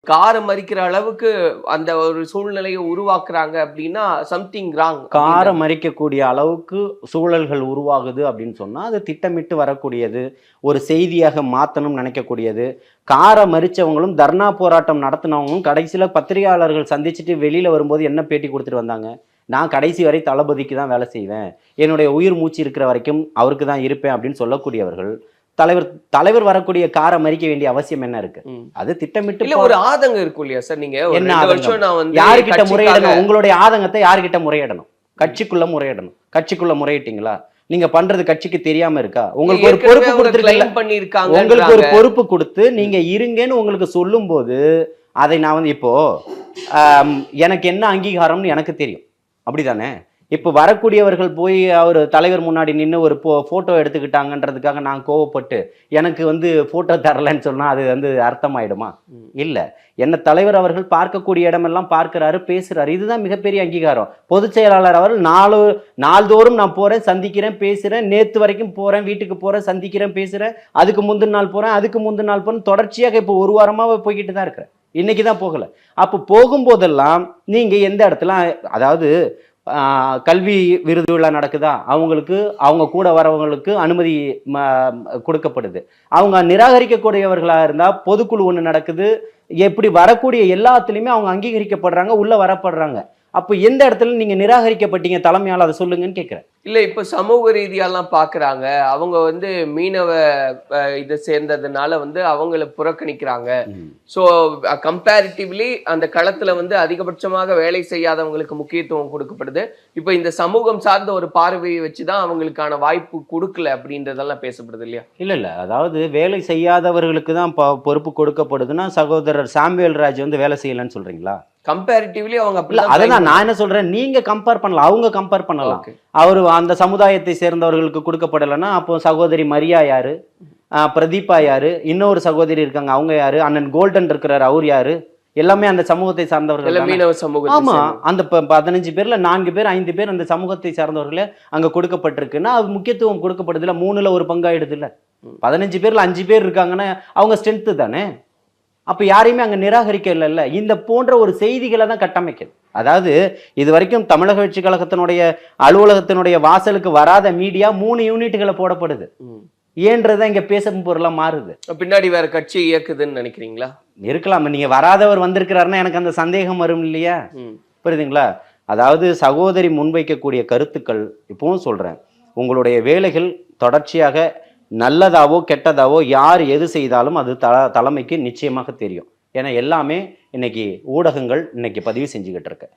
காரை மறிக்கிற அளவுக்கு அந்த ஒரு சூழ்நிலையை உருவாக்குறாங்க அப்படின்னா சம்திங் ராங். காரை மறிக்கக்கூடிய அளவுக்கு சூழல்கள் உருவாகுது அப்படின்னு சொன்னா அது திட்டமிட்டு வரக்கூடியது, ஒரு செய்தியாக மாற்றணும்னு நினைக்கக்கூடியது. காரை மறிச்சவங்களும் தர்ணா போராட்டம் நடத்தினவங்களும் கடைசியில் பத்திரிகையாளர்கள் சந்திச்சுட்டு வெளியில வரும்போது என்ன பேட்டி கொடுத்துட்டு வந்தாங்க? நான் கடைசி வரை தளபதிக்கு தான் வேலை செய்வேன், என்னுடைய உயிர் மூச்சு இருக்கிற வரைக்கும் அவருக்கு தான் இருப்பேன் அப்படின்னு சொல்லக்கூடியவர்கள் தலைவர் தலைவர் வரக்கூடிய காரை மறிக்க வேண்டிய அவசியம் என்ன இருக்கு? அது திட்டமிட்டு இல்ல ஒரு ஆதங்கம் இருக்கும் இல்லையா சார்? நீங்க என்ன ஒரு வருஷம் ஆதங்கம்? நான் வந்து யாருக்கிட்ட முறையிடணும்? உங்களுடைய ஆதங்கத்தை யாருக்கிட்ட முறையிடணும்? கட்சிக்குள்ள முறையிடணும். கட்சிக்குள்ள முறையிட்டீங்களா? நீங்க பண்றது கட்சிக்கு தெரியாம இருக்கா? உங்களுக்கு ஒரு பொறுப்பு கொடுத்துருக்காங்க, உங்களுக்கு ஒரு பொறுப்பு கொடுத்து நீங்க இருங்கன்னு உங்களுக்கு சொல்லும் போது அதை நான் வந்து இப்போ எனக்கு என்ன அங்கீகாரம்னு எனக்கு தெரியும், அப்படிதானே? இப்போ வரக்கூடியவர்கள் போய் அவர் தலைவர் முன்னாடி நின்று ஒரு ஃபோட்டோ எடுத்துக்கிட்டாங்கன்றதுக்காக நான் கோவப்பட்டு எனக்கு வந்து ஃபோட்டோ தரலன்னு சொன்னால் அது வந்து அர்த்தமாயிடுமா? இல்லை. என்ன தலைவர் அவர்கள் பார்க்கக்கூடிய இடமெல்லாம் பார்க்குறாரு, பேசுகிறாரு. இதுதான் மிகப்பெரிய அங்கீகாரம். பொதுச் செயலாளர் அவர்கள் நாள்தோறும் நான் போகிறேன், சந்திக்கிறேன், பேசுகிறேன், நேற்று வரைக்கும் போகிறேன், வீட்டுக்கு போகிறேன், சந்திக்கிறேன், பேசுகிறேன், அதுக்கு முந்தின நாள் போகிறேன், அதுக்கு முந்தின நாள் போகிறேன், தொடர்ச்சியாக இப்போ ஒரு வாரமாக போய்கிட்டு தான் இருக்கிறேன். இன்னைக்கு தான் போகலை. அப்போ போகும்போதெல்லாம் நீங்கள் எந்த இடத்துல, அதாவது கல்வி விருது விழா நடக்குதா, அவங்களுக்கு அவங்க கூட வரவங்களுக்கு அனுமதி கொடுக்கப்படுது. அவங்க நிராகரிக்கக்கூடியவர்களாக இருந்தால் பொதுக்குழு ஒன்று நடக்குது, எப்படி வரக்கூடிய எல்லாத்துலேயுமே அவங்க அங்கீகரிக்கப்படுறாங்க, உள்ள வரப்படுறாங்க. அப்போ எந்த இடத்துல நீங்க நிராகரிக்கப்பட்டீங்க தலைமையால், அதை சொல்லுங்கன்னு கேட்குறேன். இல்ல இப்ப சமூக ரீதியாலாம் பாக்குறாங்க, அவங்க வந்து மீனவ இதை சேர்ந்ததுனால வந்து அவங்கள புறக்கணிக்கிறாங்க. ஸோ கம்பேரிட்டிவ்லி அந்த களத்துல வந்து அதிகபட்சமாக வேலை செய்யாதவங்களுக்கு முக்கியத்துவம் கொடுக்கப்படுது. இப்ப இந்த சமூகம் சார்ந்த ஒரு பார்வையை வச்சுதான் அவங்களுக்கான வாய்ப்பு கொடுக்கல அப்படின்றதெல்லாம் பேசப்படுது இல்லையா? இல்ல, அதாவது வேலை செய்யாதவர்களுக்கு தான் பொறுப்பு கொடுக்கப்படுதுன்னா சகோதரர் சாமுவேல் ராஜ் வந்து வேலை செய்யலன்னு சொல்றீங்களா? கம்பேரிட்டிவ்லி அவங்க அதான் நான் என்ன சொல்றேன், நீங்க கம்பேர் பண்ணலாம், அவங்க கம்பேர் பண்ணலாம். அவரு அந்த சமுதாயத்தை சேர்ந்தவர்களுக்கு கொடுக்கப்படலைன்னா அப்போ சகோதரி மரியா யாரு, பிரதீபா யாரு, இன்னொரு சகோதரி இருக்காங்க அவங்க யாரு, அண்ணன் கோல்டன் இருக்கிறாரு அவர் யாரு, எல்லாமே அந்த சமூகத்தை சார்ந்தவர்கள். ஆமா, அந்த 15 பேர்ல 4 பேர் 5 பேர் அந்த சமூகத்தை சார்ந்தவர்களே அங்க கொடுக்கப்பட்டிருக்குன்னா அது முக்கியத்துவம் கொடுக்கப்படுது இல்ல, 3ல் 1 பங்காயிடுது இல்ல. 15 பேர்ல 5 பேர் இருக்காங்கன்னா அவங்க ஸ்ட்ரென்த் தானே. அப்ப யாரையுமே அங்க நிராகரிக்க இல்லைல்ல. இந்த போன்ற ஒரு செய்திகளை தான் கட்டமைக்குது. அதாவது இது வரைக்கும் தமிழக வெற்றி கழகத்தினுடைய அலுவலகத்தினுடைய வாசலுக்கு வராத மீடியா 3 யூனிட்டுகளை போடப்படுது. ஏன்றதான் இங்க பேசும் பொருளா மாறுது. பின்னாடி வேற கட்சி இயக்குதுன்னு நினைக்கிறீங்களா? இருக்கலாம். நீங்க வராதவர் வந்திருக்கிறாருன்னா எனக்கு அந்த சந்தேகம் வரும் இல்லையா? புரியுதுங்களா? அதாவது சகோதரி முன்வைக்கக்கூடிய கருத்துக்கள், இப்பவும் சொல்றேன், உங்களுடைய வேலைகள் தொடர்ச்சியாக நல்லதாவோ கெட்டதாவோ யார் எது செய்தாலும் அது தலைமைக்கு நிச்சயமாக தெரியும். ஏன்னா எல்லாமே இன்னைக்கு ஊடகங்கள் இன்னைக்கு பதிவு செஞ்சுக்கிட்டு இருக்கு.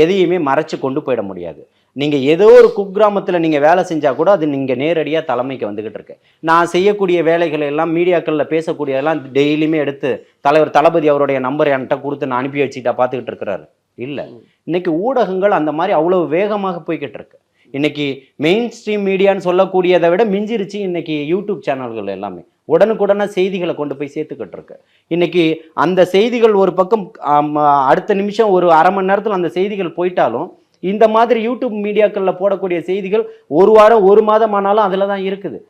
எதையுமே மறைச்சு கொண்டு போயிட முடியாது. நீங்க ஏதோ ஒரு குக்கிராமத்தில் நீங்க வேலை செஞ்சா கூட அது நீங்க நேரடியாக தலைமைக்கு வந்துகிட்டு இருக்கு. நான் செய்யக்கூடிய வேலைகளை எல்லாம் மீடியாக்கள்ல பேசக்கூடியதெல்லாம் டெய்லியுமே எடுத்து தலைவர் தளபதி அவருடைய நம்பர் என்கிட்ட கொடுத்து நான் அனுப்பி வச்சுக்கிட்டா பார்த்துக்கிட்டு இருக்கிறாரு. இல்லை, இன்னைக்கு ஊடகங்கள் அந்த மாதிரி அவ்வளவு வேகமாக போய்கிட்டு இருக்கு. இன்னைக்கு மெயின் ஸ்ட்ரீம் மீடியான்னு சொல்லக்கூடியதை விட மிஞ்சிருச்சு இன்னைக்கு யூடியூப் சேனல்கள் எல்லாமே. உடனுக்குடனே செய்திகளை கொண்டு போய் சேர்த்துக்கிட்டு இருக்கு. இன்னைக்கு அந்த செய்திகள் ஒரு பக்கம் அடுத்த நிமிஷம் ஒரு அரை மணி நேரத்தில் அந்த செய்திகள் போயிட்டாலும் இந்த மாதிரி யூடியூப் மீடியாக்களில் போடக்கூடிய செய்திகள் ஒரு வாரம் 1 மாதம் ஆனாலும் அதில் தான் இருக்குது.